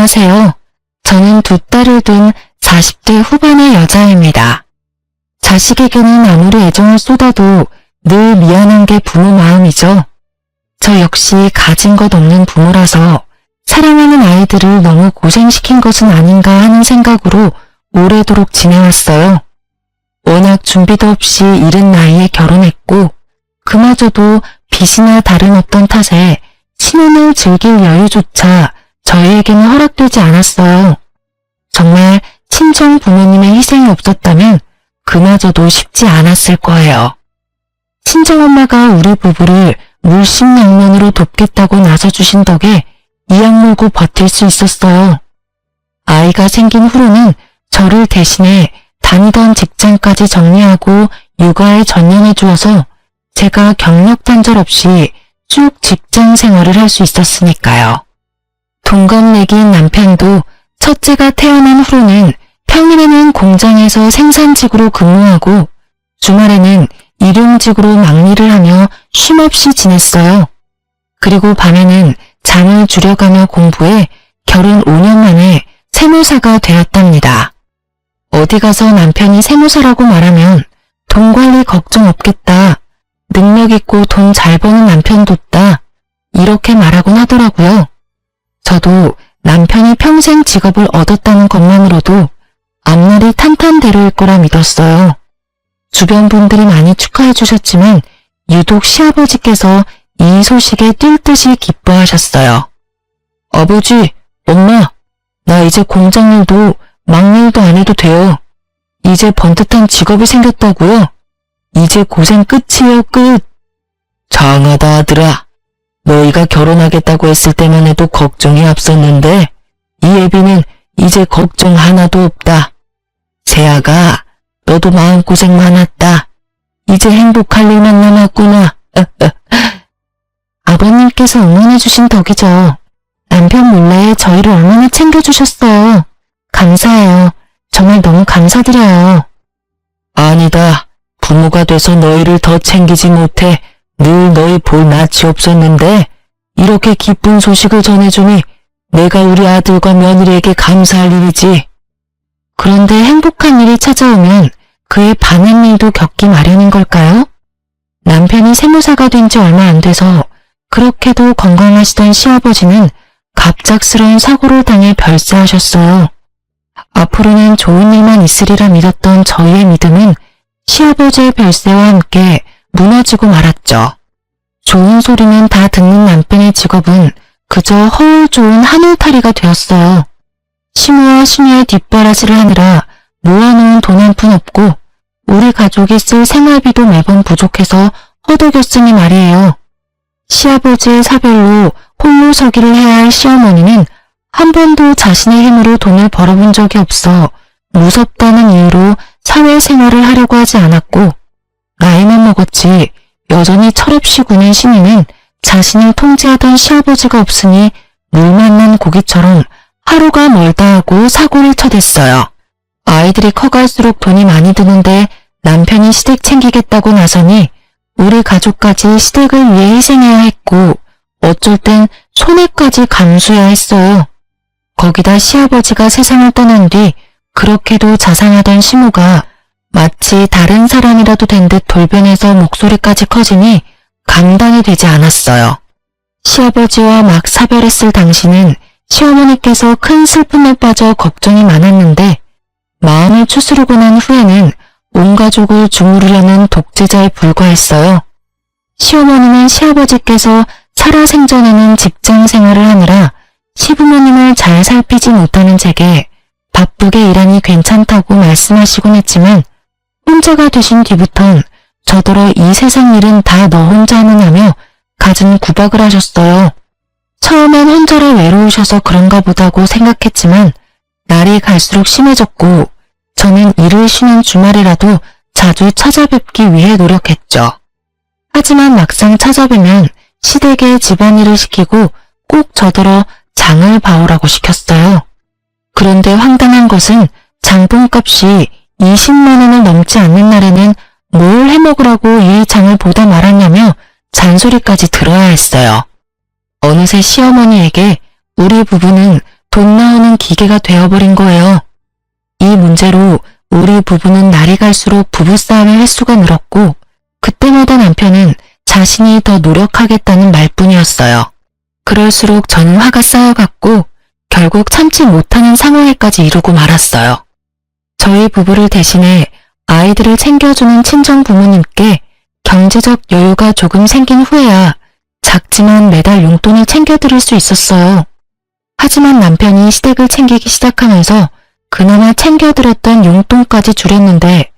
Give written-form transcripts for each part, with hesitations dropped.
안녕하세요. 저는 두 딸을 둔 40대 후반의 여자입니다. 자식에게는 아무리 애정을 쏟아도 늘 미안한 게 부모 마음이죠. 저 역시 가진 것 없는 부모라서 사랑하는 아이들을 너무 고생시킨 것은 아닌가 하는 생각으로 오래도록 지내왔어요. 워낙 준비도 없이 이른 나이에 결혼했고 그마저도 빚이나 다른 어떤 탓에 신혼을 즐길 여유조차 저희에게는 허락되지 않았어요. 정말 친정 부모님의 희생이 없었다면 그마저도 쉽지 않았을 거예요. 친정엄마가 우리 부부를 물심양면으로 돕겠다고 나서주신 덕에 이악 물고 버틸 수 있었어요. 아이가 생긴 후로는 저를 대신해 다니던 직장까지 정리하고 육아에 전념해 주어서 제가 경력 단절 없이 쭉 직장 생활을 할 수 있었으니까요. 동갑내기인 남편도 첫째가 태어난 후로는 평일에는 공장에서 생산직으로 근무하고 주말에는 일용직으로 막일을 하며 쉼없이 지냈어요. 그리고 밤에는 잠을 줄여가며 공부해 결혼 5년 만에 세무사가 되었답니다. 어디 가서 남편이 세무사라고 말하면 돈 관리 걱정 없겠다. 능력 있고 돈 잘 버는 남편 뒀다. 이렇게 말하곤 하더라고요. 저도 남편이 평생 직업을 얻었다는 것만으로도 앞날이 탄탄대로일 거라 믿었어요. 주변 분들이 많이 축하해 주셨지만 유독 시아버지께서 이 소식에 뛸 듯이 기뻐하셨어요. 아버지, 엄마, 나 이제 공장일도 막일도 안 해도 돼요. 이제 번듯한 직업이 생겼다고요? 이제 고생 끝이에요, 끝. 장하다 아들아. 너희가 결혼하겠다고 했을 때만 해도 걱정이 앞섰는데 이 애비는 이제 걱정 하나도 없다. 재아가 너도 마음고생 많았다. 이제 행복할 일만 남았구나. 아버님께서 응원해주신 덕이죠. 남편 몰래 저희를 얼마나 챙겨주셨어요. 감사해요. 정말 너무 감사드려요. 아니다. 부모가 돼서 너희를 더 챙기지 못해 늘 너희 볼 낯이 없었는데 이렇게 기쁜 소식을 전해주니 내가 우리 아들과 며느리에게 감사할 일이지. 그런데 행복한 일이 찾아오면 그에 반한 일도 겪기 마련인 걸까요? 남편이 세무사가 된 지 얼마 안 돼서 그렇게도 건강하시던 시아버지는 갑작스러운 사고를 당해 별세하셨어요. 앞으로는 좋은 일만 있으리라 믿었던 저희의 믿음은 시아버지의 별세와 함께 무너지고 말았죠. 좋은 소리는 다 듣는 남편의 직업은 그저 허울 좋은 하늘탈이가 되었어요. 시무와 시녀의 뒷바라지를 하느라 모아놓은 돈 한 푼 없고 우리 가족이 쓸 생활비도 매번 부족해서 허덕였으니 말이에요. 시아버지의 사별로 홀로 서기를 해야 할 시어머니는 한 번도 자신의 힘으로 돈을 벌어본 적이 없어 무섭다는 이유로 사회생활을 하려고 하지 않았고 나이만 먹었지 여전히 철없이 구는 시민은 자신을 통제하던 시아버지가 없으니 물 만난 고기처럼 하루가 멀다 하고 사고를 쳐댔어요. 아이들이 커갈수록 돈이 많이 드는데 남편이 시댁 챙기겠다고 나서니 우리 가족까지 시댁을 위해 희생해야 했고 어쩔 땐 손해까지 감수해야 했어요. 거기다 시아버지가 세상을 떠난 뒤 그렇게도 자상하던 시모가 마치 다른 사람이라도 된 듯 돌변해서 목소리까지 커지니 감당이 되지 않았어요. 시아버지와 막 사별했을 당시는 시어머니께서 큰 슬픔에 빠져 걱정이 많았는데 마음을 추스르고 난 후에는 온 가족을 주무르려는 독재자에 불과했어요. 시어머니는 시아버지께서 살아생전에는 직장 생활을 하느라 시부모님을 잘 살피지 못하는 제게 바쁘게 일하니 괜찮다고 말씀하시곤 했지만 혼자가 되신 뒤부턴 저더러 이 세상 일은 다 너 혼자 하느냐며 갖은 구박을 하셨어요. 처음엔 혼자라 외로우셔서 그런가 보다고 생각했지만 날이 갈수록 심해졌고 저는 일을 쉬는 주말이라도 자주 찾아뵙기 위해 노력했죠. 하지만 막상 찾아뵈면 시댁에 집안일을 시키고 꼭 저더러 장을 봐오라고 시켰어요. 그런데 황당한 것은 장본값이 20만 원을 넘지 않는 날에는 뭘 해먹으라고 이 장을 보다 말았냐며 잔소리까지 들어야 했어요. 어느새 시어머니에게 우리 부부는 돈 나오는 기계가 되어버린 거예요. 이 문제로 우리 부부는 날이 갈수록 부부싸움의 횟수가 늘었고 그때마다 남편은 자신이 더 노력하겠다는 말뿐이었어요. 그럴수록 저는 화가 쌓여갔고 결국 참지 못하는 상황에까지 이르고 말았어요. 저희 부부를 대신해 아이들을 챙겨주는 친정 부모님께 경제적 여유가 조금 생긴 후에야 작지만 매달 용돈을 챙겨드릴 수 있었어요. 하지만 남편이 시댁을 챙기기 시작하면서 그나마 챙겨드렸던 용돈까지 줄였는데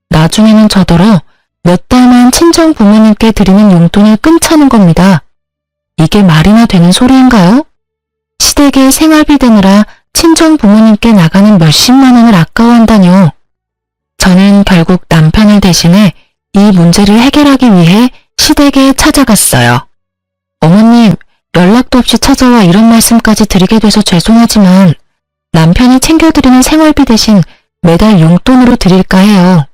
나중에는 저더러 몇 달만 친정 부모님께 드리는 용돈을 끊자는 겁니다. 이게 말이나 되는 소리인가요? 시댁에 생활비 드느라 친정 부모님께 나가는 몇십만 원을 아까워한다뇨. 저는 결국 남편을 대신해 이 문제를 해결하기 위해 시댁에 찾아갔어요. 어머님, 연락도 없이 찾아와 이런 말씀까지 드리게 돼서 죄송하지만 남편이 챙겨드리는 생활비 대신 매달 용돈으로 드릴까 해요.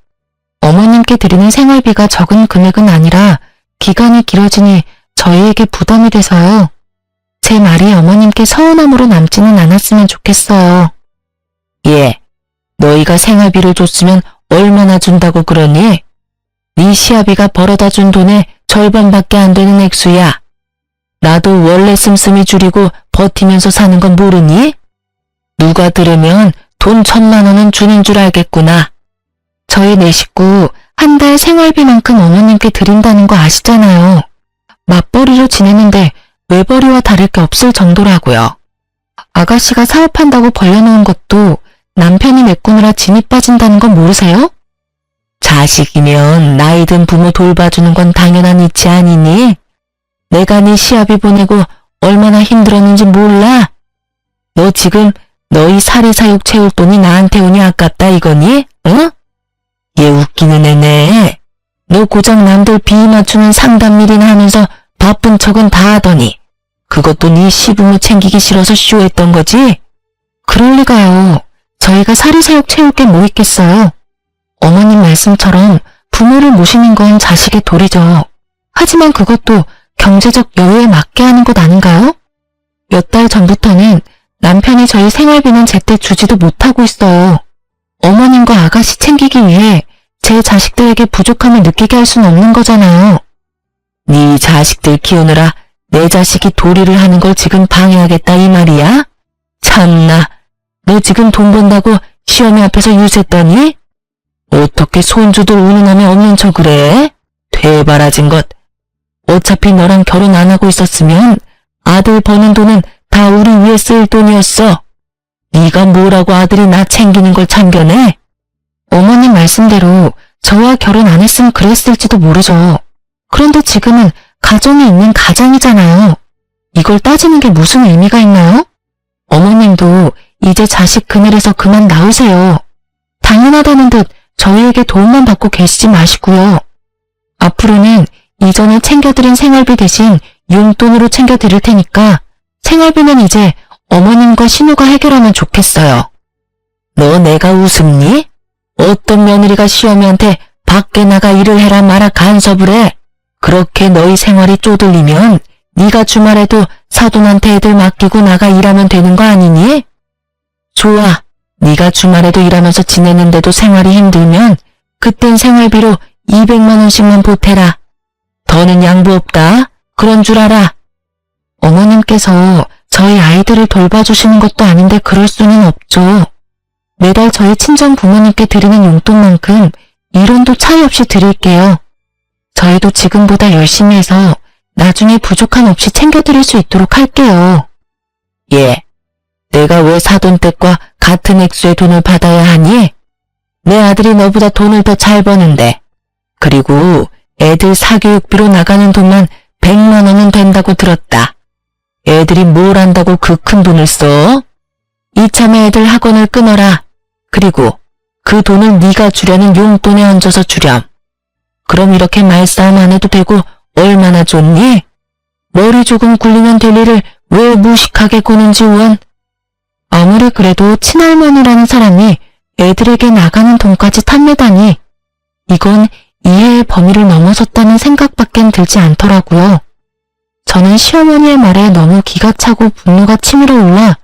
어머님께 드리는 생활비가 적은 금액은 아니라 기간이 길어지니 저희에게 부담이 돼서요. 제 말이 어머님께 서운함으로 남지는 않았으면 좋겠어요. 예, 너희가 생활비를 줬으면 얼마나 준다고 그러니? 네 시아비가 벌어다 준 돈의 절반밖에 안 되는 액수야. 나도 원래 씀씀이 줄이고 버티면서 사는 건 모르니? 누가 들으면 돈 1,000만 원은 주는 줄 알겠구나. 저희 네 식구 한 달 생활비만큼 어머님께 드린다는 거 아시잖아요. 맞벌이로 지내는데 외벌이와 다를 게 없을 정도라고요. 아가씨가 사업한다고 벌려놓은 것도 남편이 메꾸느라 진이 빠진다는 건 모르세요? 자식이면 나이 든 부모 돌봐주는 건 당연한 이치 아니니? 내가 네 시아비 보내고 얼마나 힘들었는지 몰라? 너 지금 너희 사리사욕 채울 돈이 나한테 오니 아깝다 이거니? 응? 얘 웃기는 애네. 너 고작 남들 비위 맞추는 상담일이나 하면서 바쁜 척은 다 하더니 그것도 네 시부모 챙기기 싫어서 쇼했던 거지? 그럴 리가요. 저희가 사리사욕 채울 게 뭐 있겠어요. 어머님 말씀처럼 부모를 모시는 건 자식의 도리죠. 하지만 그것도 경제적 여유에 맞게 하는 것 아닌가요? 몇 달 전부터는 남편이 저희 생활비는 제때 주지도 못하고 있어요. 어머님과 아가씨 챙기기 위해 제 자식들에게 부족함을 느끼게 할 수는 없는 거잖아요. 네 자식들 키우느라 내 자식이 도리를 하는 걸 지금 방해하겠다 이 말이야? 참나, 너 지금 돈 번다고 시어머니 앞에서 유세떠니? 어떻게 손주들 운운하며 없는 척을 해? 되바라진 것. 어차피 너랑 결혼 안 하고 있었으면 아들 버는 돈은 다 우리 위에 쓸 돈이었어. 네가 뭐라고 아들이 나 챙기는 걸 참견해? 어머님 말씀대로 저와 결혼 안 했으면 그랬을지도 모르죠. 그런데 지금은 가정이 있는 가장이잖아요. 이걸 따지는 게 무슨 의미가 있나요? 어머님도 이제 자식 그늘에서 그만 나오세요. 당연하다는 듯 저희에게 도움만 받고 계시지 마시고요. 앞으로는 이전에 챙겨드린 생활비 대신 용돈으로 챙겨드릴 테니까 생활비는 이제 어머님과 신우가 해결하면 좋겠어요. 너 내가 우습니? 어떤 며느리가 시어머니한테 밖에 나가 일을 해라 마라 간섭을 해. 그렇게 너희 생활이 쪼들리면 네가 주말에도 사돈한테 애들 맡기고 나가 일하면 되는 거 아니니? 좋아. 네가 주말에도 일하면서 지내는데도 생활이 힘들면 그땐 생활비로 200만 원씩만 보태라. 더는 양보 없다. 그런 줄 알아. 어머님께서 저희 아이들을 돌봐주시는 것도 아닌데 그럴 수는 없죠. 매달 저희 친정 부모님께 드리는 용돈만큼 1원도 차이 없이 드릴게요. 저희도 지금보다 열심히 해서 나중에 부족함 없이 챙겨드릴 수 있도록 할게요. 예, 내가 왜 사돈댁과 같은 액수의 돈을 받아야 하니? 내 아들이 너보다 돈을 더 잘 버는데. 그리고 애들 사교육비로 나가는 돈만 100만 원은 된다고 들었다. 애들이 뭘 한다고 그 큰 돈을 써? 이참에 애들 학원을 끊어라. 그리고 그 돈을 네가 주려는 용돈에 얹어서 주렴. 그럼 이렇게 말싸움 안 해도 되고 얼마나 좋니? 머리 조금 굴리면 될 일을 왜 무식하게 구는지 원. 아무리 그래도 친할머니라는 사람이 애들에게 나가는 돈까지 탐내다니 이건 이해의 범위를 넘어섰다는 생각밖엔 들지 않더라고요. 저는 시어머니의 말에 너무 기가 차고 분노가 치밀어 올라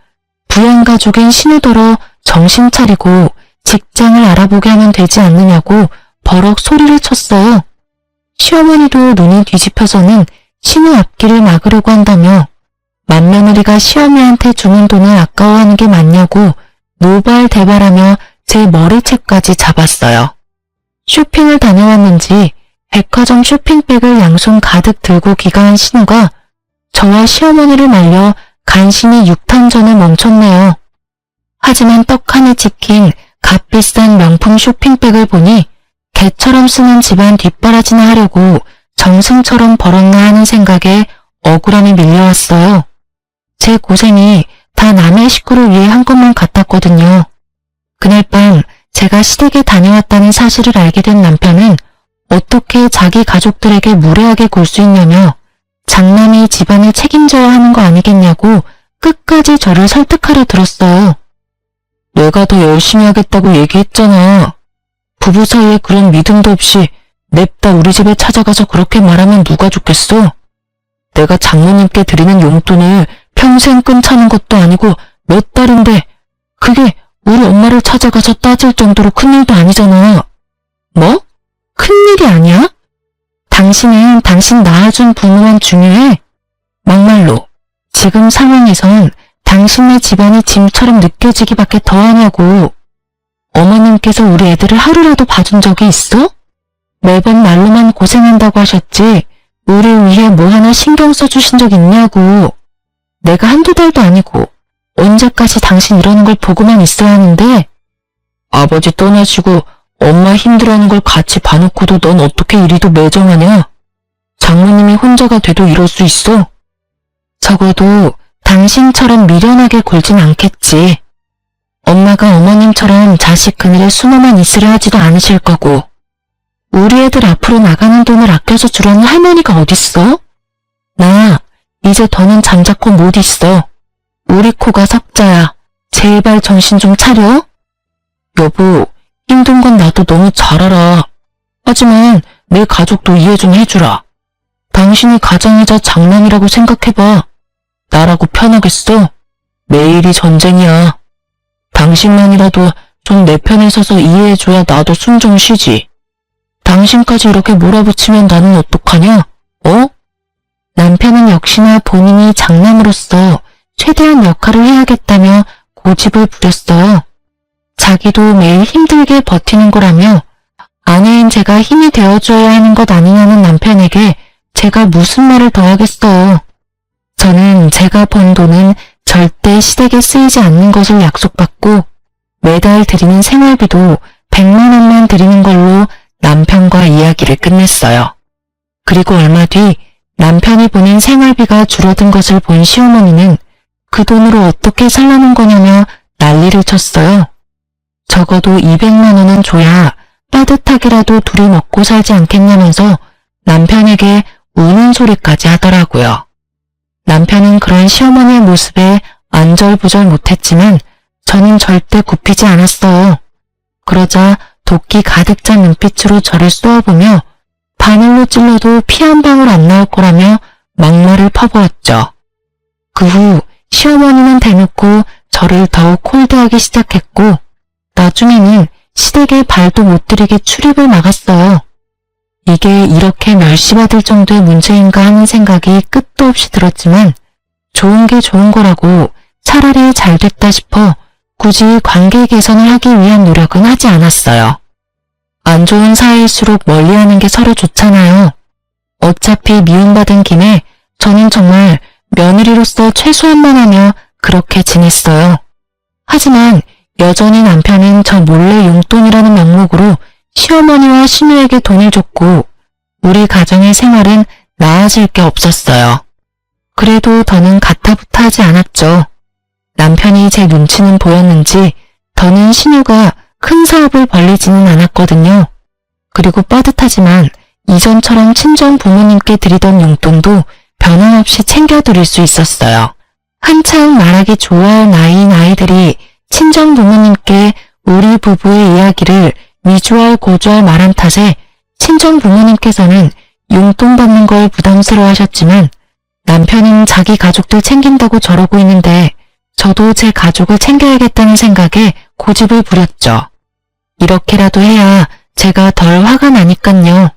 부양 다른 가족인 신우더러 정신 차리고 직장을 알아보게 하면 되지 않느냐고 버럭 소리를 쳤어요. 시어머니도 눈이 뒤집혀서는 신우 앞길을 막으려고 한다며 맏며느리가 시어머니한테 주는 돈을 아까워하는 게 맞냐고 노발대발하며 제 머리채까지 잡았어요. 쇼핑을 다녀왔는지 백화점 쇼핑백을 양손 가득 들고 귀가한 신우가 저와 시어머니를 말려 간신히 6탄전에 멈췄네요. 하지만 떡하니 찍힌 값비싼 명품 쇼핑백을 보니 개처럼 쓰는 집안 뒷바라지나 하려고 정승처럼 벌었나 하는 생각에 억울함이 밀려왔어요. 제 고생이 다 남의 식구를 위해 한 것만 같았거든요. 그날 밤 제가 시댁에 다녀왔다는 사실을 알게 된 남편은 어떻게 자기 가족들에게 무례하게 굴 수 있냐며 장남이 집안을 책임져야 하는 거 아니겠냐고 끝까지 저를 설득하려 들었어요. 내가 더 열심히 하겠다고 얘기했잖아. 부부 사이에 그런 믿음도 없이 냅다 우리 집에 찾아가서 그렇게 말하면 누가 좋겠어? 내가 장모님께 드리는 용돈을 평생 끈차는 것도 아니고 몇 달인데 그게 우리 엄마를 찾아가서 따질 정도로 큰일도 아니잖아. 뭐? 큰일이 아니야? 당신은 당신 낳아준 부모만 중요해? 막말로 지금 상황에선 당신네 집안이 짐처럼 느껴지기밖에 더하냐고. 어머님께서 우리 애들을 하루라도 봐준 적이 있어? 매번 말로만 고생한다고 하셨지 우리를 위해 뭐 하나 신경 써주신 적 있냐고. 내가 한두 달도 아니고 언제까지 당신 이러는 걸 보고만 있어야 하는데. 아버지 떠나시고 엄마 힘들어하는 걸 같이 봐놓고도 넌 어떻게 이리도 매정하냐? 장모님이 혼자가 돼도 이럴 수 있어? 적어도 당신처럼 미련하게 굴진 않겠지. 엄마가 어머님처럼 자식 그늘에 숨어만 있으려 하지도 않으실 거고. 우리 애들 앞으로 나가는 돈을 아껴서 주라는 할머니가 어딨어? 나 이제 더는 잠자코 못 있어. 우리 코가 석자야. 제발 정신 좀 차려. 여보, 힘든 건 나도 너무 잘 알아. 하지만 내 가족도 이해 좀 해주라. 당신이 가장이자 장남이라고 생각해봐. 나라고 편하겠어? 매일이 전쟁이야. 당신만이라도 좀 내 편에 서서 이해해줘야 나도 숨 좀 쉬지. 당신까지 이렇게 몰아붙이면 나는 어떡하냐? 어? 남편은 역시나 본인이 장남으로서 최대한 역할을 해야겠다며 고집을 부렸어요. 자기도 매일 힘들게 버티는 거라며 아내인 제가 힘이 되어줘야 하는 것 아니냐는 남편에게 제가 무슨 말을 더 하겠어요. 저는 제가 번 돈은 절대 시댁에 쓰이지 않는 것을 약속받고 매달 드리는 생활비도 100만 원만 드리는 걸로 남편과 이야기를 끝냈어요. 그리고 얼마 뒤 남편이 보낸 생활비가 줄어든 것을 본 시어머니는 그 돈으로 어떻게 살라는 거냐며 난리를 쳤어요. 적어도 200만 원은 줘야 빠듯하게라도 둘이 먹고 살지 않겠냐면서 남편에게 우는 소리까지 하더라고요. 남편은 그런 시어머니의 모습에 안절부절 못했지만 저는 절대 굽히지 않았어요. 그러자 도끼 가득 찬 눈빛으로 저를 쏘아보며 바늘로 찔러도 피 한 방울 안 나올 거라며 막말을 퍼부었죠. 그 후 시어머니는 대놓고 저를 더욱 콜드하기 시작했고 나중에는 시댁에 발도 못 들이게 출입을 막았어요. 이게 이렇게 멸시받을 정도의 문제인가 하는 생각이 끝도 없이 들었지만 좋은 게 좋은 거라고 차라리 잘 됐다 싶어 굳이 관계 개선을 하기 위한 노력은 하지 않았어요. 안 좋은 사이일수록 멀리하는 게 서로 좋잖아요. 어차피 미움받은 김에 저는 정말 며느리로서 최소한만 하며 그렇게 지냈어요. 하지만 여전히 남편은 저 몰래 용돈이라는 명목으로 시어머니와 신우에게 돈을 줬고 우리 가정의 생활은 나아질 게 없었어요. 그래도 더는 가타부타 하지 않았죠. 남편이 제 눈치는 보였는지 더는 신우가 큰 사업을 벌리지는 않았거든요. 그리고 빠듯하지만 이전처럼 친정 부모님께 드리던 용돈도 변함없이 챙겨드릴 수 있었어요. 한창 말하기 좋아할 나이인 아이들이 친정 부모님께 우리 부부의 이야기를 위조할 고조할 말한 탓에 친정 부모님께서는 용돈 받는 걸 부담스러워 하셨지만 남편은 자기 가족들 챙긴다고 저러고 있는데 저도 제 가족을 챙겨야겠다는 생각에 고집을 부렸죠. 이렇게라도 해야 제가 덜 화가 나니깐요.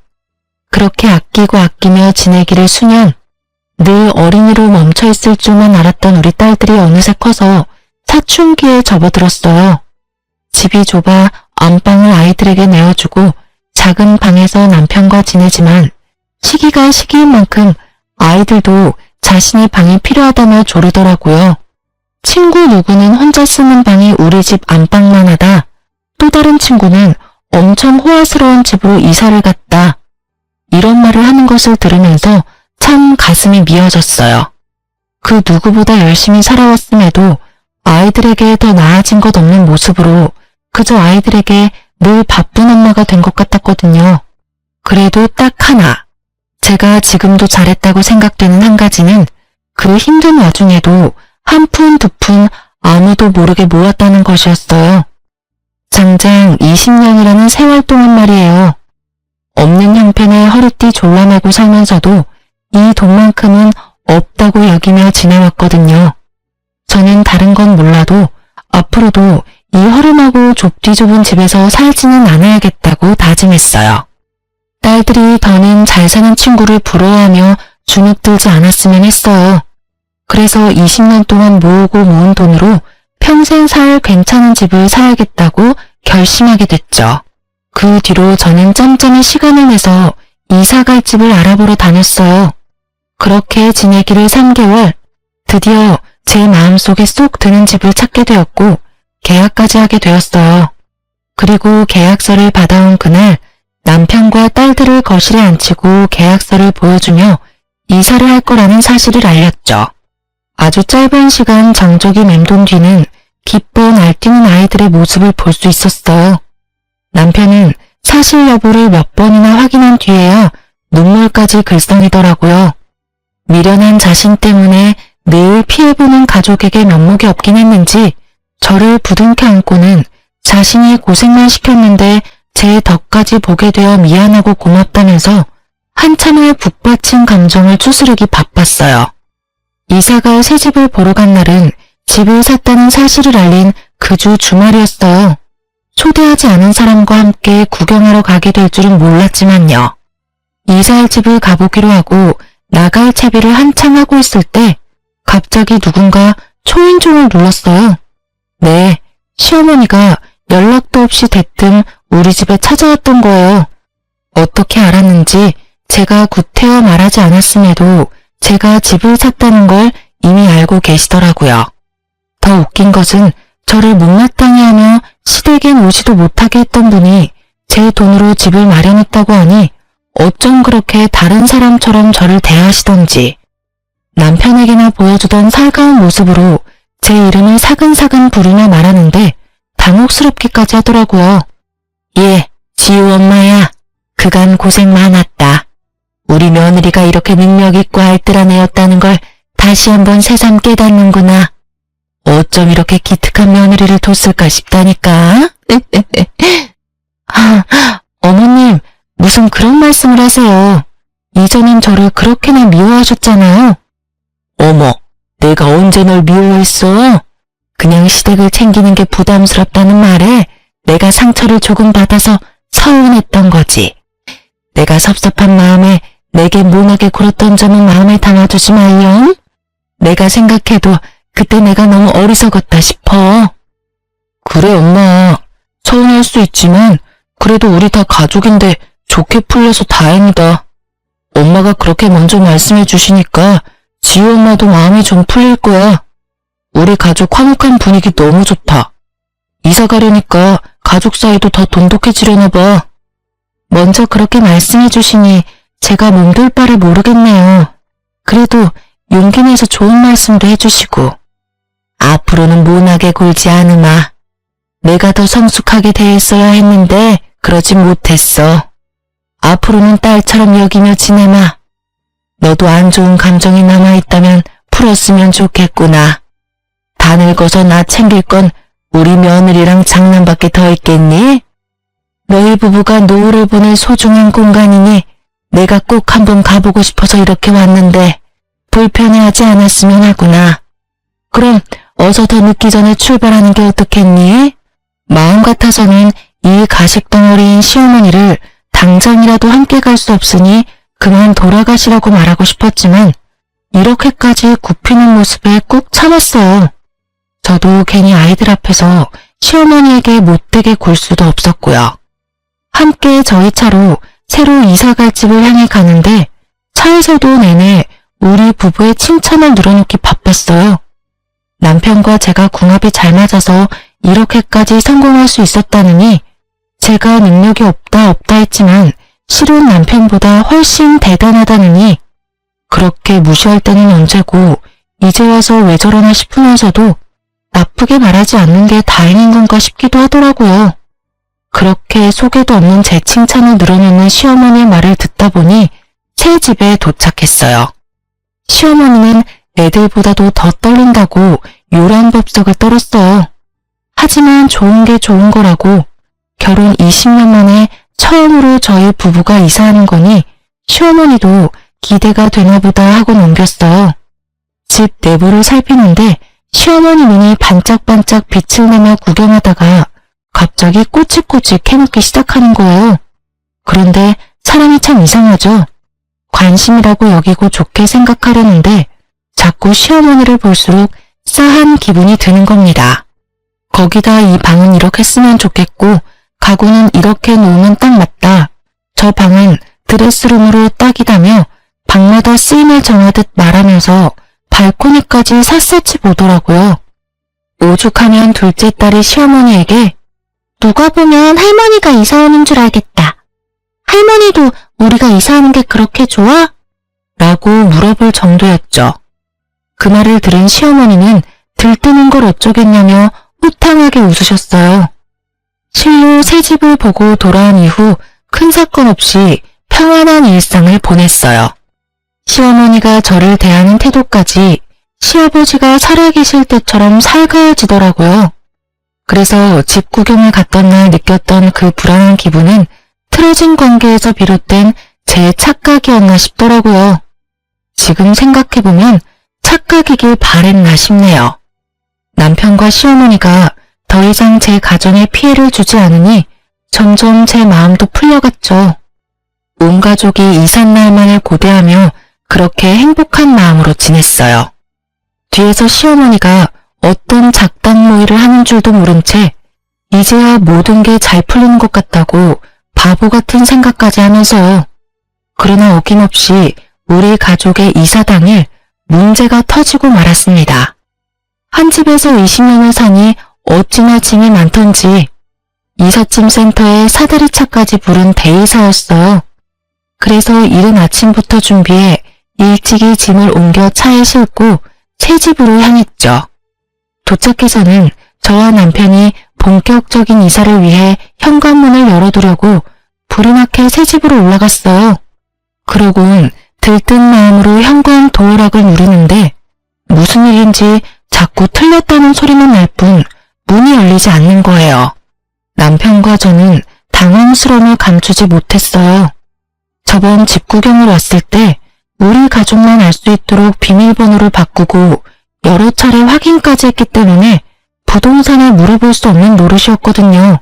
그렇게 아끼고 아끼며 지내기를 수년, 늘 어린이로 멈춰있을 줄만 알았던 우리 딸들이 어느새 커서 사춘기에 접어들었어요. 집이 좁아 안방을 아이들에게 내어주고 작은 방에서 남편과 지내지만 시기가 시기인 만큼 아이들도 자신의 방이 필요하다며 조르더라고요. 친구 누구는 혼자 쓰는 방이 우리 집 안방만 하다. 또 다른 친구는 엄청 호화스러운 집으로 이사를 갔다. 이런 말을 하는 것을 들으면서 참 가슴이 미어졌어요. 그 누구보다 열심히 살아왔음에도 아이들에게 더 나아진 것 없는 모습으로 그저 아이들에게 늘 바쁜 엄마가 된 것 같았거든요. 그래도 딱 하나, 제가 지금도 잘했다고 생각되는 한 가지는 그 힘든 와중에도 한 푼 두 푼 아무도 모르게 모았다는 것이었어요. 장장 20년이라는 세월 동안 말이에요. 없는 형편에 허리띠 졸라매고 살면서도 이 돈만큼은 없다고 여기며 지내왔거든요. 저는 다른 건 몰라도 앞으로도 이 허름하고 좁디 좁은 집에서 살지는 않아야겠다고 다짐했어요. 딸들이 더는 잘 사는 친구를 부러워하며 주눅들지 않았으면 했어요. 그래서 20년 동안 모으고 모은 돈으로 평생 살 괜찮은 집을 사야겠다고 결심하게 됐죠. 그 뒤로 저는 짬짬이 시간을 내서 이사 갈 집을 알아보러 다녔어요. 그렇게 지내기를 3개월, 드디어 제 마음속에 쏙 드는 집을 찾게 되었고 계약까지 하게 되었어요. 그리고 계약서를 받아온 그날 남편과 딸들을 거실에 앉히고 계약서를 보여주며 이사를 할 거라는 사실을 알렸죠. 아주 짧은 시간 장족이 맴돈 뒤는 기뻐 날뛰는 아이들의 모습을 볼 수 있었어요. 남편은 사실 여부를 몇 번이나 확인한 뒤에야 눈물까지 글썽이더라고요. 미련한 자신 때문에 늘 피해보는 가족에게 면목이 없긴 했는지 저를 부둥켜 안고는 자신이 고생만 시켰는데 제 덕까지 보게 되어 미안하고 고맙다면서 한참을 북받친 감정을 추스르기 바빴어요. 이사갈 새 집을 보러 간 날은 집을 샀다는 사실을 알린 그 주 주말이었어요. 초대하지 않은 사람과 함께 구경하러 가게 될 줄은 몰랐지만요. 이사할 집을 가보기로 하고 나갈 채비를 한참 하고 있을 때 갑자기 누군가 초인종을 눌렀어요. 네, 시어머니가 연락도 없이 대뜸 우리 집에 찾아왔던 거예요. 어떻게 알았는지 제가 구태여 말하지 않았음에도 제가 집을 샀다는 걸 이미 알고 계시더라고요. 더 웃긴 것은 저를 못마땅해 하며 시댁에 오지도 못하게 했던 분이 제 돈으로 집을 마련했다고 하니 어쩜 그렇게 다른 사람처럼 저를 대하시던지 남편에게나 보여주던 살가운 모습으로 제 이름을 사근사근 부르며 말하는데 당혹스럽기까지 하더라고요. 예, 지우 엄마야. 그간 고생 많았다. 우리 며느리가 이렇게 능력있고 알뜰한 애였다는 걸 다시 한번 새삼 깨닫는구나. 어쩜 이렇게 기특한 며느리를 뒀을까 싶다니까. 어머님, 무슨 그런 말씀을 하세요. 이전엔 저를 그렇게나 미워하셨잖아요. 어머, 내가 언제 널 미워했어? 그냥 시댁을 챙기는 게 부담스럽다는 말에 내가 상처를 조금 받아서 서운했던 거지. 내가 섭섭한 마음에 내게 모나게 굴었던 점은 마음에 담아두지 말렴. 내가 생각해도 그때 내가 너무 어리석었다 싶어. 그래 엄마, 서운할 수 있지만 그래도 우리 다 가족인데 좋게 풀려서 다행이다. 엄마가 그렇게 먼저 말씀해 주시니까 지우 엄마도 마음이 좀 풀릴 거야. 우리 가족 화목한 분위기 너무 좋다. 이사 가려니까 가족 사이도 더 돈독해지려나 봐. 먼저 그렇게 말씀해 주시니 제가 몸둘 바를 모르겠네요. 그래도 용기 내서 좋은 말씀도 해주시고. 앞으로는 모나게 굴지 않으마. 내가 더 성숙하게 대했어야 했는데 그러지 못했어. 앞으로는 딸처럼 여기며 지내마. 너도 안 좋은 감정이 남아있다면 풀었으면 좋겠구나. 다 늙어서 나 챙길 건 우리 며느리랑 장남밖에 더 있겠니? 너희 부부가 노후를 보낼 소중한 공간이니 내가 꼭 한번 가보고 싶어서 이렇게 왔는데 불편해하지 않았으면 하구나. 그럼 어서 더 늦기 전에 출발하는 게 어떻겠니? 마음 같아서는 이 가식덩어리인 시어머니를 당장이라도 함께 갈 수 없으니 그만 돌아가시라고 말하고 싶었지만 이렇게까지 굽히는 모습에 꾹 참았어요. 저도 괜히 아이들 앞에서 시어머니에게 못되게 굴 수도 없었고요. 함께 저희 차로 새로 이사갈 집을 향해 가는데 차에서도 내내 우리 부부의 칭찬을 늘어놓기 바빴어요. 남편과 제가 궁합이 잘 맞아서 이렇게까지 성공할 수 있었다느니 제가 능력이 없다 했지만 실은 남편보다 훨씬 대단하다느니 그렇게 무시할 때는 언제고 이제 와서 왜 저러나 싶으면서도 나쁘게 말하지 않는 게 다행인 건가 싶기도 하더라고요. 그렇게 속에도 없는 제 칭찬을 늘어놓는 시어머니의 말을 듣다 보니 새 집에 도착했어요. 시어머니는 애들보다도 더 떨린다고 요란법석을 떨었어요. 하지만 좋은 게 좋은 거라고 결혼 20년 만에 처음으로 저희 부부가 이사하는 거니 시어머니도 기대가 되나 보다 하고 넘겼어요. 집 내부를 살피는데 시어머니 눈이 반짝반짝 빛을 내며 구경하다가 갑자기 꼬치꼬치 캐묻기 시작하는 거예요. 그런데 사람이 참 이상하죠. 관심이라고 여기고 좋게 생각하려는데 자꾸 시어머니를 볼수록 싸한 기분이 드는 겁니다. 거기다 이 방은 이렇게 쓰면 좋겠고 가구는 이렇게 놓으면 딱 맞다. 저 방은 드레스룸으로 딱이다며 방마다 쓰임을 정하듯 말하면서 발코니까지 샅샅이 보더라고요. 오죽하면 둘째 딸이 시어머니에게 누가 보면 할머니가 이사 오는 줄 알겠다. 할머니도 우리가 이사하는 게 그렇게 좋아? 라고 물어볼 정도였죠. 그 말을 들은 시어머니는 들뜨는 걸 어쩌겠냐며 호탕하게 웃으셨어요. 실로 새 집을 보고 돌아온 이후 큰 사건 없이 평안한 일상을 보냈어요. 시어머니가 저를 대하는 태도까지 시아버지가 살아계실 때처럼 살가워지더라고요. 그래서 집 구경을 갔던 날 느꼈던 그 불안한 기분은 틀어진 관계에서 비롯된 제 착각이었나 싶더라고요. 지금 생각해보면 착각이길 바랬나 싶네요. 남편과 시어머니가 더 이상 제 가정에 피해를 주지 않으니 점점 제 마음도 풀려갔죠. 온 가족이 이삿날만을 고대하며 그렇게 행복한 마음으로 지냈어요. 뒤에서 시어머니가 어떤 작당 모의를 하는 줄도 모른 채 이제야 모든 게 잘 풀리는 것 같다고 바보 같은 생각까지 하면서요. 그러나 어김없이 우리 가족의 이사 당일 문제가 터지고 말았습니다. 한 집에서 20년을 사니 어찌나 짐이 많던지 이삿짐 센터에 사다리차까지 부른 대이사였어요. 그래서 이른 아침부터 준비해 일찍이 짐을 옮겨 차에 싣고 새 집으로 향했죠. 도착해서는 저와 남편이 본격적인 이사를 위해 현관문을 열어두려고 불이 나게 새 집으로 올라갔어요. 그러곤 들뜬 마음으로 현관 도어락을 누르는데 무슨 일인지 자꾸 틀렸다는 소리만 날 뿐 문이 열리지 않는 거예요. 남편과 저는 당황스러움을 감추지 못했어요. 저번 집 구경을 왔을 때 우리 가족만 알 수 있도록 비밀번호를 바꾸고 여러 차례 확인까지 했기 때문에 부동산에 물어볼 수 없는 노릇이었거든요.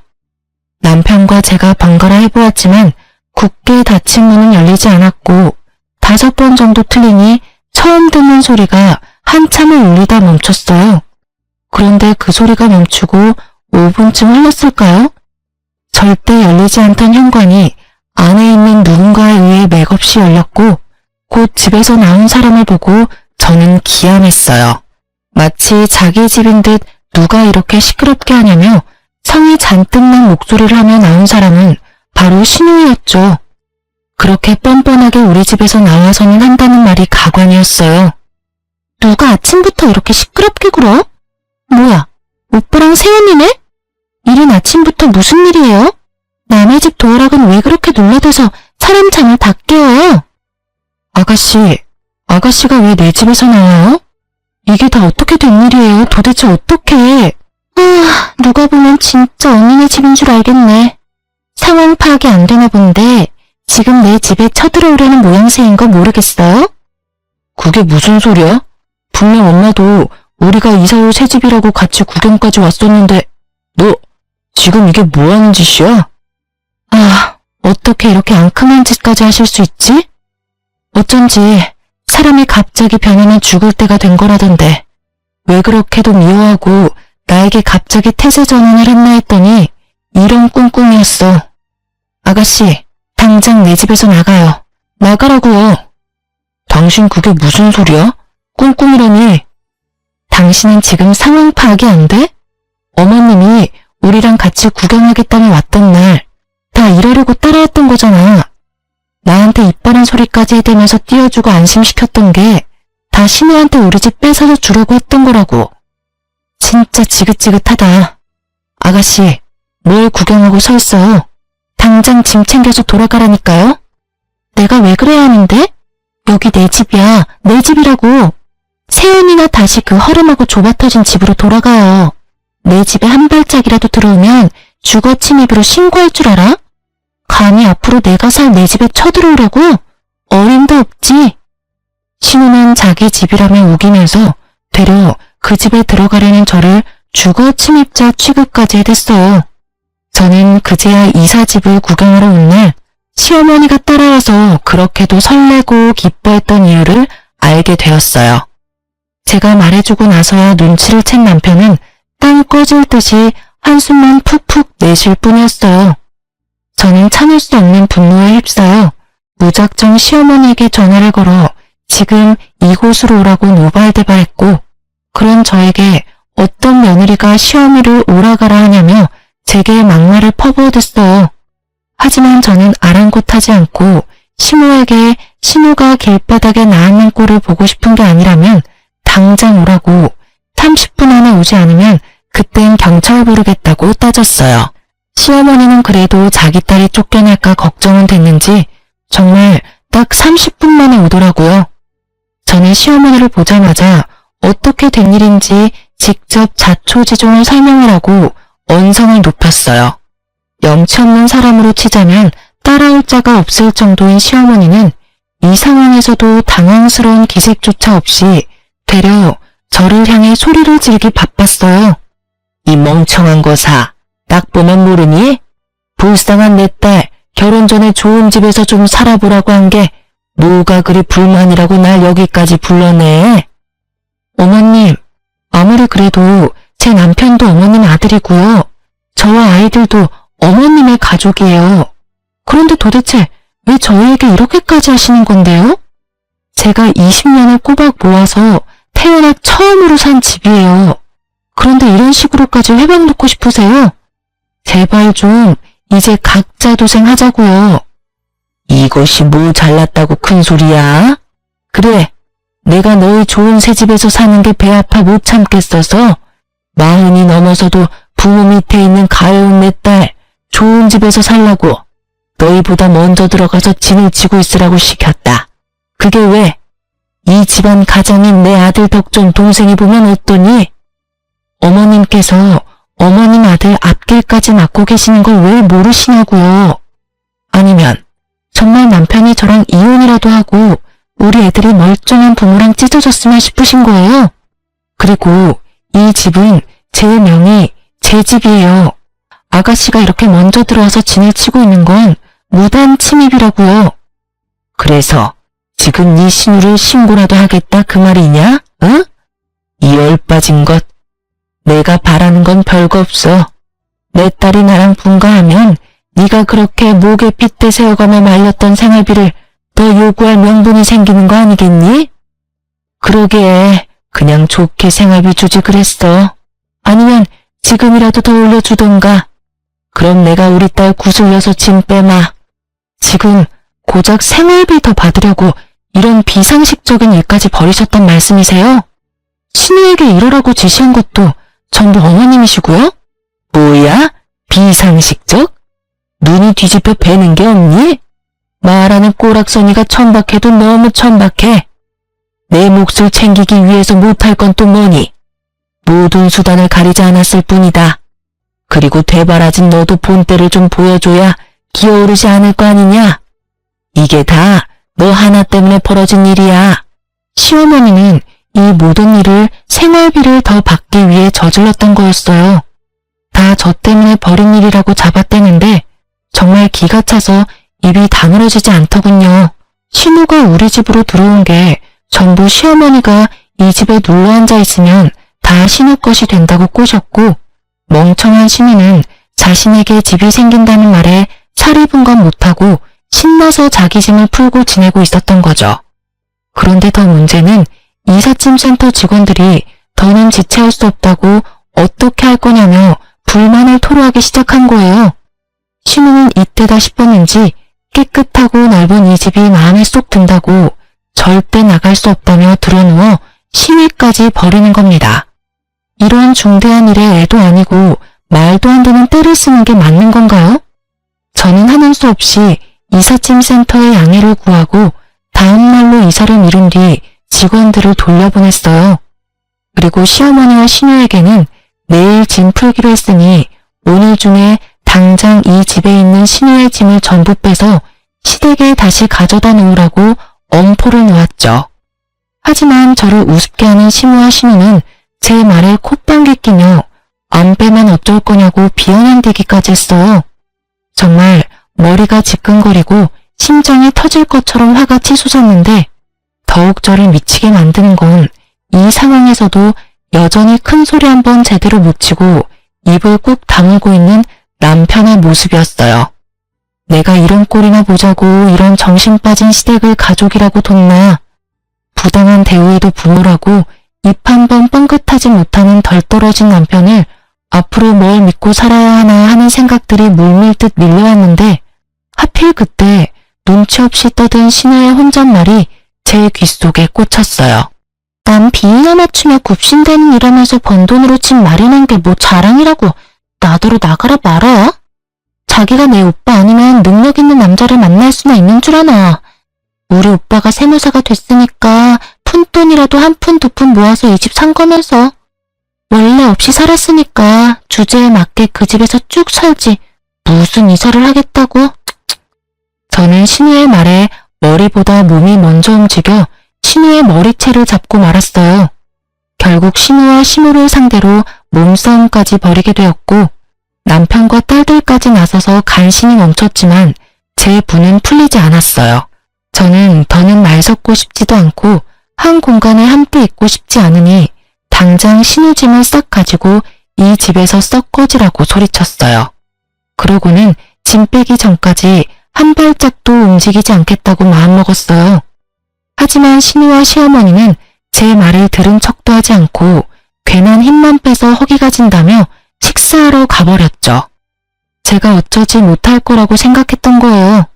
남편과 제가 번갈아 해보았지만 굳게 닫힌 문은 열리지 않았고 5번 정도 틀리니 처음 듣는 소리가 한참을 울리다 멈췄어요. 그런데 그 소리가 멈추고 5분쯤 흘렀을까요? 절대 열리지 않던 현관이 안에 있는 누군가에 의해 맥없이 열렸고 곧 집에서 나온 사람을 보고 저는 기함했어요. 마치 자기 집인 듯 누가 이렇게 시끄럽게 하냐며 성이 잔뜩 난 목소리를 하며 나온 사람은 바로 신우이였죠. 그렇게 뻔뻔하게 우리 집에서 나와서는 한다는 말이 가관이었어요. 누가 아침부터 이렇게 시끄럽게 굴어? 뭐야, 오빠랑 새언니네? 이른 아침부터 무슨 일이에요? 남의 집 도어락은 왜 그렇게 눌러대서 사람 잠을 다 깨워요? 아가씨가 왜 내 집에서 나와요? 이게 다 어떻게 된 일이에요? 도대체 어떻게? 누가 보면 진짜 언니네 집인 줄 알겠네. 상황 파악이 안 되나 본데 지금 내 집에 쳐들어오려는 모양새인 거 모르겠어요? 그게 무슨 소리야? 분명 엄마도 우리가 이사올 새 집이라고 같이 구경까지 왔었는데 너 지금 이게 뭐하는 짓이야? 아, 어떻게 이렇게 앙큼한 짓까지 하실 수 있지? 어쩐지 사람이 갑자기 변하면 죽을 때가 된 거라던데 왜 그렇게도 미워하고 나에게 갑자기 태세 전환을 했나 했더니 이런 꿍꿍이었어. 아가씨, 당장 내 집에서 나가요. 나가라고요. 당신 그게 무슨 소리야? 꿍꿍이라니. 당신은 지금 상황 파악이 안 돼? 어머님이 우리랑 같이 구경하겠다며 왔던 날 다 이러려고 따라왔던 거잖아. 나한테 이빠른 소리까지 해대면서 띄워주고 안심시켰던 게 다 신우한테 우리 집 뺏어서 주려고 했던 거라고. 진짜 지긋지긋하다. 아가씨, 뭘 구경하고 서 있어요? 당장 짐 챙겨서 돌아가라니까요? 내가 왜 그래야 하는데? 여기 내 집이야. 내 집이라고. 세연이나 다시 그 허름하고 좁아터진 집으로 돌아가요. 내 집에 한 발짝이라도 들어오면 주거 침입으로 신고할 줄 알아? 감히 앞으로 내가 살 내 집에 쳐들어오라고? 어림도 없지. 신우는 자기 집이라며 우기면서 되려 그 집에 들어가려는 저를 주거 침입자 취급까지 해댔어요. 저는 그제야 이사집을 구경하러 온 날 시어머니가 따라와서 그렇게도 설레고 기뻐했던 이유를 알게 되었어요. 제가 말해주고 나서야 눈치를 챈 남편은 땅 꺼질 듯이 한숨만 푹푹 내쉴 뿐이었어요. 저는 참을 수 없는 분노에 휩싸여 무작정 시어머니에게 전화를 걸어 지금 이곳으로 오라고 노발대발했고 그런 저에게 어떤 며느리가 시어머니를 오라가라 하냐며 제게 막말을 퍼부어댔어요. 하지만 저는 아랑곳하지 않고 시모에게 신우가 길바닥에 나앉는 꼴을 보고 싶은 게 아니라면 당장 오라고 30분 안에 오지 않으면 그땐 경찰 부르겠다고 따졌어요. 시어머니는 그래도 자기 딸이 쫓겨날까 걱정은 됐는지 정말 딱 30분 만에 오더라고요. 저는 시어머니를 보자마자 어떻게 된 일인지 직접 자초지종을 설명을 하고 언성을 높였어요. 염치 없는 사람으로 치자면 따라올 자가 없을 정도인 시어머니는 이 상황에서도 당황스러운 기색조차 없이 되려 저를 향해 소리를 지르기 바빴어요. 이 멍청한 거사, 딱 보면 모르니? 불쌍한 내 딸, 결혼 전에 좋은 집에서 좀 살아보라고 한 게 뭐가 그리 불만이라고 날 여기까지 불러내? 어머님, 아무리 그래도 제 남편도 어머님 아들이고요. 저와 아이들도 어머님의 가족이에요. 그런데 도대체 왜 저희에게 이렇게까지 하시는 건데요? 제가 20년을 꼬박 모아서 태어나 처음으로 산 집이에요. 그런데 이런 식으로까지 회방 놓고 싶으세요? 제발 좀 이제 각자 도생하자고요. 이것이 뭐 잘났다고 큰 소리야? 그래, 내가 너희 좋은 새 집에서 사는 게 배 아파 못 참겠어서 40이 넘어서도 부모 밑에 있는 가여운 내 딸 좋은 집에서 살라고 너희보다 먼저 들어가서 진을 치고 있으라고 시켰다. 그게 왜? 이 집안 가장인 내 아들 덕종 동생이 보면 어떠니? 어머님께서 어머님 아들 앞길까지 맡고 계시는 걸 왜 모르시냐고요. 아니면 정말 남편이 저랑 이혼이라도 하고 우리 애들이 멀쩡한 부모랑 찢어졌으면 싶으신 거예요. 그리고 이 집은 제 명의 제 집이에요. 아가씨가 이렇게 먼저 들어와서 진을 치고 있는 건 무단 침입이라고요. 그래서 지금 네 신우를 신고라도 하겠다 그 말이냐? 응? 이 열빠진 것. 내가 바라는 건 별거 없어. 내 딸이 나랑 분가하면 네가 그렇게 목에 핏대 세워가며 말렸던 생활비를 더 요구할 명분이 생기는 거 아니겠니? 그러게 그냥 좋게 생활비 주지 그랬어. 아니면 지금이라도 더 올려주던가. 그럼 내가 우리 딸 구슬려서 짐 빼마. 지금 고작 생활비 더 받으려고 이런 비상식적인 일까지 벌이셨단 말씀이세요? 신우에게 이러라고 지시한 것도 전부 어머님이시고요? 뭐야? 비상식적? 눈이 뒤집혀 배는 게 없니? 말하는 꼬락서니가 천박해도 너무 천박해. 내 몫을 챙기기 위해서 못할 건 또 뭐니? 모든 수단을 가리지 않았을 뿐이다. 그리고 되바라진 너도 본때를 좀 보여줘야 기어오르지 않을 거 아니냐? 이게 다 너 하나 때문에 벌어진 일이야. 시어머니는 이 모든 일을 생활비를 더 받기 위해 저질렀던 거였어요. 다 저 때문에 벌인 일이라고 잡아떼는데 정말 기가 차서 입이 다물어지지 않더군요. 신우가 우리 집으로 들어온 게 전부 시어머니가 이 집에 눌러 앉아 있으면 다 신우 것이 된다고 꼬셨고, 멍청한 신우는 자신에게 집이 생긴다는 말에 살이 분간 못하고 신나서 자기 짐을 풀고 지내고 있었던 거죠. 그런데 더 문제는 이삿짐 센터 직원들이 더는 지체할 수 없다고 어떻게 할 거냐며 불만을 토로하기 시작한 거예요. 신우는 이때다 싶었는지 깨끗하고 넓은 이 집이 마음에 쏙 든다고 절대 나갈 수 없다며 드러누워 시위까지 벌이는 겁니다. 이런 중대한 일에 애도 아니고 말도 안 되는 때를 쓰는 게 맞는 건가요? 저는 하는 수 없이 이삿짐 센터에 양해를 구하고 다음 날로 이사를 미룬 뒤 직원들을 돌려보냈어요. 그리고 시어머니와 신우에게는 내일 짐 풀기로 했으니 오늘 중에 당장 이 집에 있는 신우의 짐을 전부 빼서 시댁에 다시 가져다 놓으라고 엄포를 놓았죠. 하지만 저를 우습게 하는 시무와 신우는 제 말에 콧방귀 끼며 안 빼면 어쩔 거냐고 비아냥대기까지 했어요. 정말 머리가 지끈거리고 심장이 터질 것처럼 화가 치솟았는데 더욱 저를 미치게 만드는 건 이 상황에서도 여전히 큰 소리 한 번 제대로 못 치고 입을 꾹 다물고 있는 남편의 모습이었어요. 내가 이런 꼴이나 보자고 이런 정신 빠진 시댁을 가족이라고 뒀나. 부당한 대우에도 부모라고 입 한 번 뻥긋하지 못하는 덜 떨어진 남편을 앞으로 뭘 믿고 살아야 하나 하는 생각들이 물밀듯 밀려왔는데 하필 그때 눈치 없이 떠든 신우의 혼잣말이 제 귓속에 꽂혔어요. 난 비위나 맞추며 굽신대는 일하면서 번 돈으로 집 마련한 게 뭐 자랑이라고 나더러 나가라 말아. 자기가 내 오빠 아니면 능력 있는 남자를 만날 수나 있는 줄 아나. 우리 오빠가 세무사가 됐으니까 푼돈이라도 한 푼 두 푼 모아서 이 집 산 거면서 원래 없이 살았으니까 주제에 맞게 그 집에서 쭉 살지 무슨 이사를 하겠다고. 저는 신우의 말에 머리보다 몸이 먼저 움직여 신우의 머리채를 잡고 말았어요. 결국 신우와 시무를 상대로 몸싸움까지 벌이게 되었고 남편과 딸들까지 나서서 간신히 멈췄지만 제 분은 풀리지 않았어요. 저는 더는 말 섞고 싶지도 않고 한 공간에 함께 있고 싶지 않으니 당장 신우 짐을 싹 가지고 이 집에서 썩 꺼지라고 소리쳤어요. 그러고는 짐 빼기 전까지 한 발짝도 움직이지 않겠다고 마음먹었어요. 하지만 신우와 시어머니는 제 말을 들은 척도 하지 않고 괜한 힘만 빼서 허기가 진다며 식사하러 가버렸죠. 제가 어쩌지 못할 거라고 생각했던 거예요.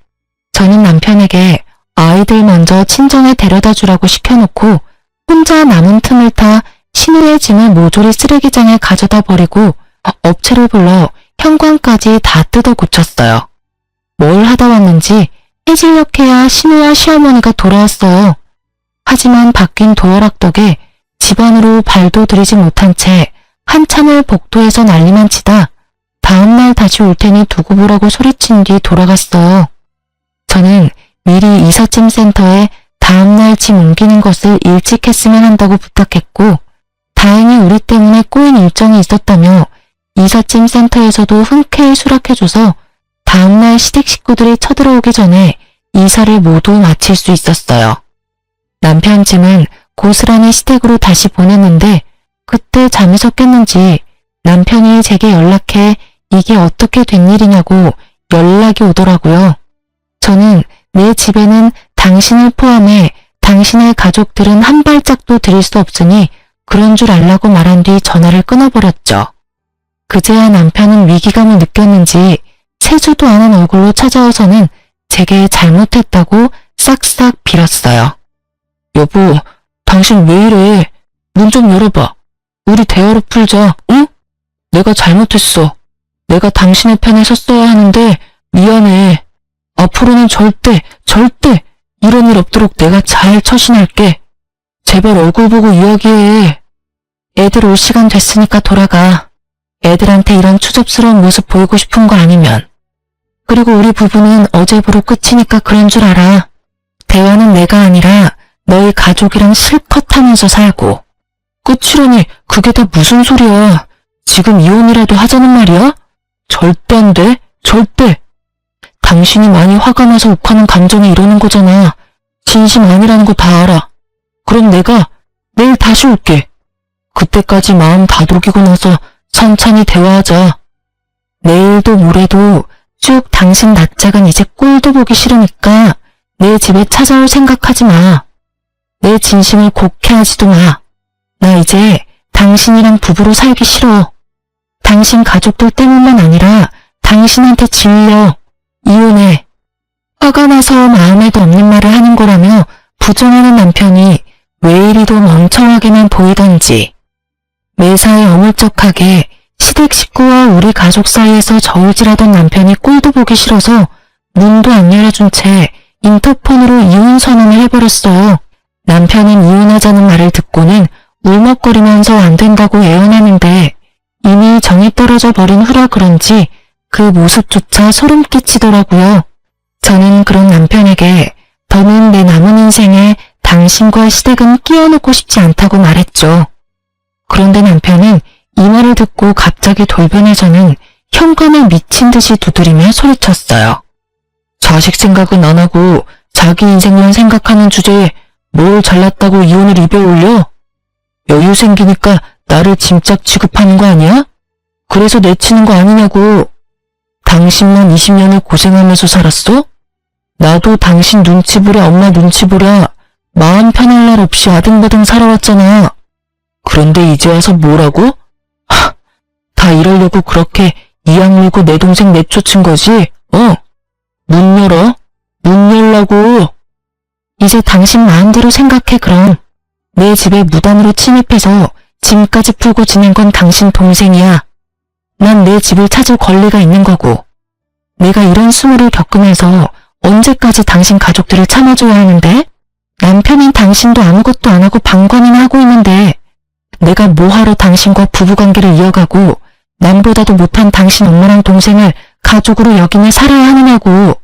저는 남편에게 아이들 먼저 친정에 데려다 주라고 시켜놓고 혼자 남은 틈을 타 신우의 짐을 모조리 쓰레기장에 가져다 버리고 업체를 불러 현관까지 다 뜯어 고쳤어요. 뭘 하다 왔는지 해질녘해야 신우와 시어머니가 돌아왔어요. 하지만 바뀐 도어락 덕에 집 안으로 발도 들이지 못한 채 한참을 복도에서 난리만 치다 다음날 다시 올 테니 두고 보라고 소리친 뒤 돌아갔어요. 저는 미리 이삿짐 센터에 다음날 짐 옮기는 것을 일찍 했으면 한다고 부탁했고 다행히 우리 때문에 꼬인 일정이 있었다며 이삿짐 센터에서도 흔쾌히 수락해줘서 다음날 시댁 식구들이 쳐들어오기 전에 이사를 모두 마칠 수 있었어요. 남편 짐은 고스란히 시댁으로 다시 보냈는데 그때 잠에서 깼는지 남편이 제게 연락해 이게 어떻게 된 일이냐고 연락이 오더라고요. 저는 내 집에는 당신을 포함해 당신의 가족들은 한 발짝도 들일 수 없으니 그런 줄 알라고 말한 뒤 전화를 끊어버렸죠. 그제야 남편은 위기감을 느꼈는지 세수도 않은 얼굴로 찾아와서는 제게 잘못했다고 싹싹 빌었어요. 여보, 당신 왜 이래? 문 좀 열어봐. 우리 대화로 풀자, 응? 내가 잘못했어. 내가 당신의 편에 섰어야 하는데 미안해. 앞으로는 절대 이런 일 없도록 내가 잘 처신할게. 제발 얼굴 보고 이야기해. 애들 올 시간 됐으니까 돌아가. 애들한테 이런 추접스러운 모습 보이고 싶은 거 아니면. 그리고 우리 부부는 어제부로 끝이니까 그런 줄 알아. 대화는 내가 아니라 너희 가족이랑 실컷 하면서 살고. 끝이라니 그게 다 무슨 소리야. 지금 이혼이라도 하자는 말이야? 절대 안 돼. 절대. 당신이 많이 화가 나서 욱하는 감정이 이러는 거잖아. 진심 아니라는 거 다 알아. 그럼 내가 내일 다시 올게. 그때까지 마음 다독이고 나서 천천히 대화하자. 내일도 모레도 쭉 당신 낯짝은 이제 꼴도 보기 싫으니까 내 집에 찾아올 생각하지 마. 내 진심을 곡해하지도 마. 나 이제 당신이랑 부부로 살기 싫어. 당신 가족들 때문만 아니라 당신한테 질려. 이혼해. 화가 나서 마음에도 없는 말을 하는 거라며 부정하는 남편이 왜 이리도 멍청하게만 보이던지. 매사에 어물쩍하게 시댁 식구와 우리 가족 사이에서 저울질하던 남편이 꼴도 보기 싫어서 문도 안 열어준 채 인터폰으로 이혼 선언을 해버렸어요. 남편은 이혼하자는 말을 듣고는 울먹거리면서 안 된다고 애원하는데 이미 정이 떨어져 버린 후라 그런지 그 모습조차 소름 끼치더라고요. 저는 그런 남편에게 더는 내 남은 인생에 당신과 시댁은 끼워놓고 싶지 않다고 말했죠. 그런데 남편은 이 말을 듣고 갑자기 돌변해서는 현관을 미친 듯이 두드리며 소리쳤어요. 자식 생각은 안 하고 자기 인생만 생각하는 주제에 뭘 잘났다고 이혼을 입에 올려? 여유 생기니까 나를 짐짝 취급하는 거 아니야? 그래서 내치는 거 아니냐고. 당신만 20년을 고생하면서 살았어? 나도 당신 눈치 보랴 엄마 눈치 보랴 마음 편할 날 없이 아등바등 살아왔잖아. 그런데 이제 와서 뭐라고? 다 이러려고 그렇게 이악 물고 내 동생 내쫓은 거지? 문 열어. 문 열라고. 이제 당신 마음대로 생각해 그럼. 내 집에 무단으로 침입해서 짐까지 풀고 지낸 건 당신 동생이야. 난 내 집을 찾을 권리가 있는 거고. 내가 이런 수모를 겪으면서 언제까지 당신 가족들을 참아줘야 하는데? 남편인 당신도 아무것도 안 하고 방관이나 하고 있는데 내가 뭐하러 당신과 부부관계를 이어가고 남보다도 못한 당신 엄마랑 동생을 가족으로 여기며 살아야 하느냐고.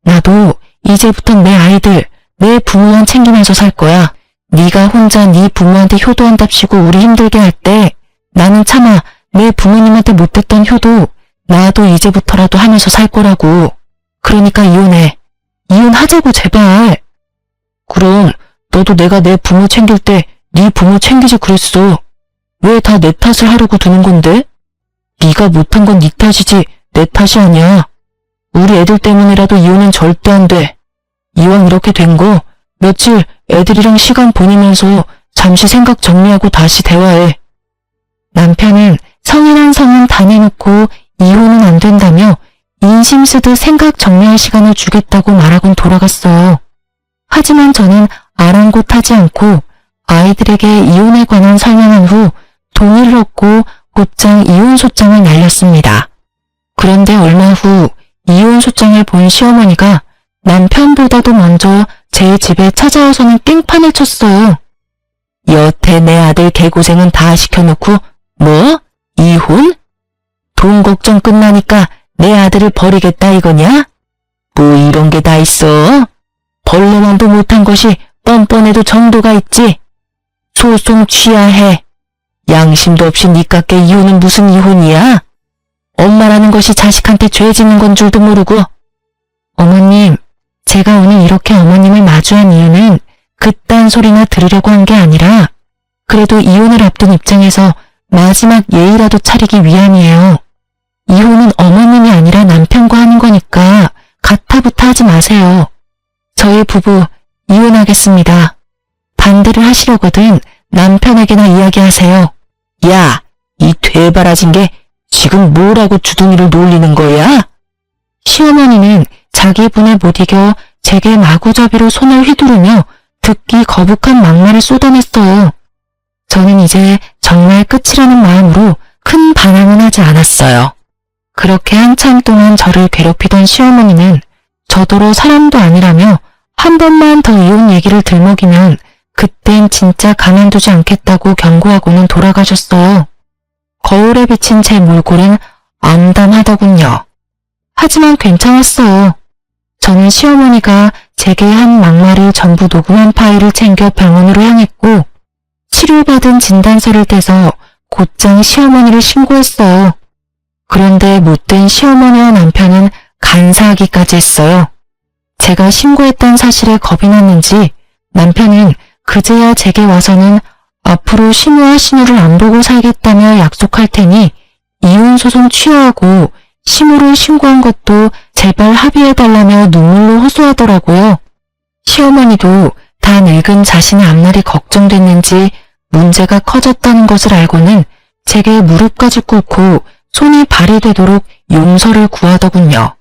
나도 이제부턴 내 아이들, 내 부모만 챙기면서 살 거야. 네가 혼자 네 부모한테 효도한답시고 우리 힘들게 할 때 나는 차마 내 부모님한테 못했던 효도 나도 이제부터라도 하면서 살 거라고. 그러니까 이혼해. 이혼하자고 제발. 그럼 너도 내가 내 부모 챙길 때 네 부모 챙기지 그랬어. 왜 다 내 탓을 하려고 드는 건데? 네가 못한 건 네 탓이지 내 탓이 아니야. 우리 애들 때문이라도 이혼은 절대 안 돼. 이왕 이렇게 된 거 며칠 애들이랑 시간 보내면서 잠시 생각 정리하고 다시 대화해. 남편은 성인한 성은 다 내놓고 이혼은 안 된다며 인심 쓰듯 생각 정리할 시간을 주겠다고 말하곤 돌아갔어요. 하지만 저는 아랑곳하지 않고 아이들에게 이혼에 관한 설명한 후 동의를 얻고 곧장 이혼소장을 날렸습니다. 그런데 얼마 후 이혼소장을 본 시어머니가 남편보다도 먼저 제 집에 찾아와서는 깽판을 쳤어요. 여태 내 아들 개고생은 다 시켜놓고 뭐? 이혼? 돈 걱정 끝나니까 내 아들을 버리겠다 이거냐? 뭐 이런 게 다 있어? 벌레만도 못한 것이 뻔뻔해도 정도가 있지. 소송 취하해. 양심도 없이 니깎게 이혼은 무슨 이혼이야? 엄마라는 것이 자식한테 죄 짓는 건 줄도 모르고. 어머님, 제가 오늘 이렇게 어머님을 마주한 이유는 그딴 소리나 들으려고 한 게 아니라 그래도 이혼을 앞둔 입장에서 마지막 예의라도 차리기 위함이에요. 이혼은 어머님이 아니라 남편과 하는 거니까 가타부타 하지 마세요. 저희 부부 이혼하겠습니다. 반대를 하시려거든 남편에게나 이야기하세요. 야, 이 되바라진 게 지금 뭐라고 주둥이를 놀리는 거야? 시어머니는 자기 분에 못 이겨 제게 마구잡이로 손을 휘두르며 듣기 거북한 막말을 쏟아냈어요. 저는 이제 정말 끝이라는 마음으로 큰 반항은 하지 않았어요. 그렇게 한참 동안 저를 괴롭히던 시어머니는 저더러 사람도 아니라며 한 번만 더 이혼 얘기를 들먹이면 그땐 진짜 가만두지 않겠다고 경고하고는 돌아가셨어요. 거울에 비친 제 몰골은 암담하더군요. 하지만 괜찮았어요. 저는 시어머니가 제게 한 막말을 전부 녹음한 파일을 챙겨 병원으로 향했고 치료받은 진단서를 떼서 곧장 시어머니를 신고했어요. 그런데 못된 시어머니와 남편은 간사하기까지 했어요. 제가 신고했다는 사실에 겁이 났는지 남편은 그제야 제게 와서는 앞으로 시모와 시누를 안 보고 살겠다며 약속할 테니 이혼소송 취하하고 시모를 신고한 것도 제발 합의해달라며 눈물로 호소하더라고요. 시어머니도 다 늙은 자신의 앞날이 걱정됐는지 문제가 커졌다는 것을 알고는 제게 무릎까지 꿇고 손이 발이 되도록 용서를 구하더군요.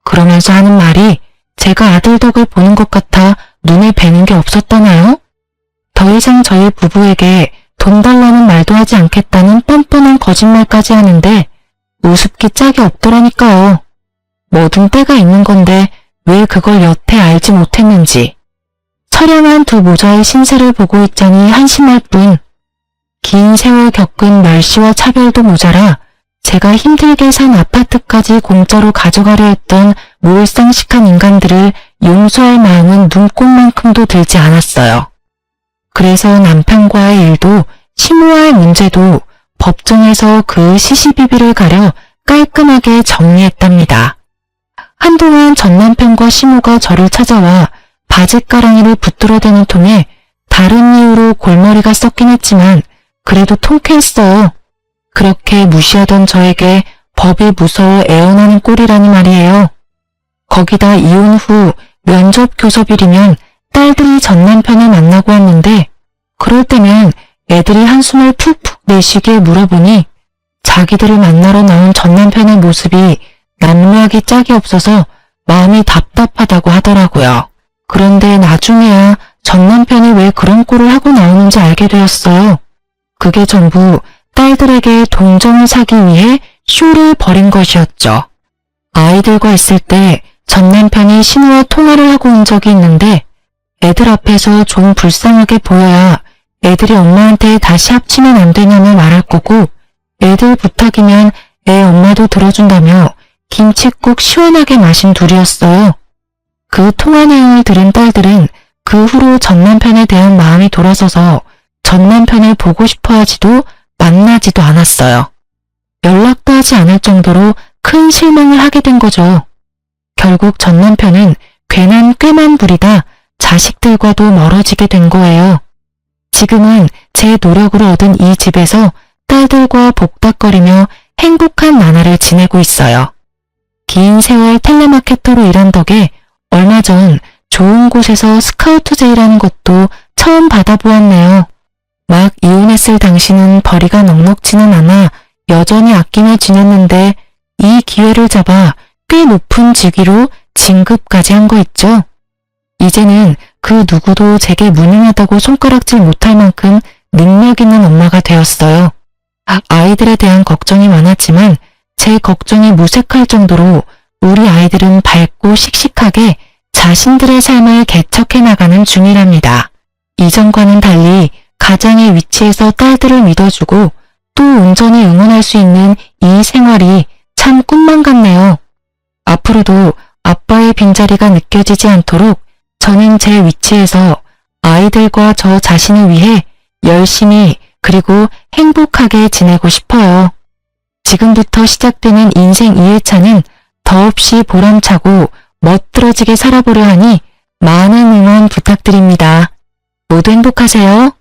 그러면서 하는 말이 제가 아들 덕을 보는 것 같아 눈에 뵈는 게 없었다나요? 더 이상 저희 부부에게 돈 달라는 말도 하지 않겠다는 뻔뻔한 거짓말까지 하는데 우습기 짝이 없더라니까요. 뭐든 때가 있는 건데 왜 그걸 여태 알지 못했는지. 처량한 두 모자의 신세를 보고 있자니 한심할 뿐. 긴 세월 겪은 멸시와 차별도 모자라 제가 힘들게 산 아파트까지 공짜로 가져가려 했던 몰상식한 인간들을 용서할 마음은 눈꼽만큼도 들지 않았어요. 그래서 남편과의 일도 시모와의 문제도 법정에서 그 시시비비를 가려 깔끔하게 정리했답니다. 한동안 전 남편과 시모가 저를 찾아와 바짓가랑이를 붙들어대는 통에 다른 이유로 골머리가 썩긴 했지만 그래도 통쾌했어요. 그렇게 무시하던 저에게 법이 무서워 애원하는 꼴이라니 말이에요. 거기다 이혼 후 면접 교섭일이면 딸들이 전 남편을 만나고 왔는데 그럴 때면 애들이 한숨을 푹푹 내쉬게 물어보니 자기들을 만나러 나온 전 남편의 모습이 남루하기 짝이 없어서 마음이 답답하다고 하더라고요. 그런데 나중에야 전 남편이 왜 그런 꼴을 하고 나오는지 알게 되었어요. 그게 전부 딸들에게 동정을 사기 위해 쇼를 벌인 것이었죠. 아이들과 있을 때 전 남편이 신우와 통화를 하고 온 적이 있는데 애들 앞에서 좀 불쌍하게 보여야 애들이 엄마한테 다시 합치면 안 되냐며 말할 거고 애들 부탁이면 애 엄마도 들어준다며 김칫국 시원하게 마신 둘이었어요. 그 통화 내용을 들은 딸들은 그 후로 전 남편에 대한 마음이 돌아서서 전 남편을 보고 싶어 하지도 만나지도 않았어요. 연락도 하지 않을 정도로 큰 실망을 하게 된 거죠. 결국 전 남편은 괜한 꾀만 부리다 자식들과도 멀어지게 된 거예요. 지금은 제 노력으로 얻은 이 집에서 딸들과 복닥거리며 행복한 나날을 지내고 있어요. 긴 세월 텔레마케터로 일한 덕에 얼마 전 좋은 곳에서 스카우트제의라는 것도 처음 받아보았네요. 막 이혼했을 당시는 벌이가 넉넉지는 않아 여전히 아끼며 지냈는데 이 기회를 잡아 꽤 높은 직위로 진급까지 한 거 있죠. 이제는 그 누구도 제게 무능하다고 손가락질 못할 만큼 능력 있는 엄마가 되었어요. 아이들에 대한 걱정이 많았지만 제 걱정이 무색할 정도로 우리 아이들은 밝고 씩씩하게 자신들의 삶을 개척해 나가는 중이랍니다. 이전과는 달리 가장의 위치에서 딸들을 믿어주고 또 온전히 응원할 수 있는 이 생활이 참 꿈만 같네요. 앞으로도 아빠의 빈자리가 느껴지지 않도록 저는 제 위치에서 아이들과 저 자신을 위해 열심히 그리고 행복하게 지내고 싶어요. 지금부터 시작되는 인생 2회차는 더없이 보람차고 멋들어지게 살아보려 하니 많은 응원 부탁드립니다. 모두 행복하세요.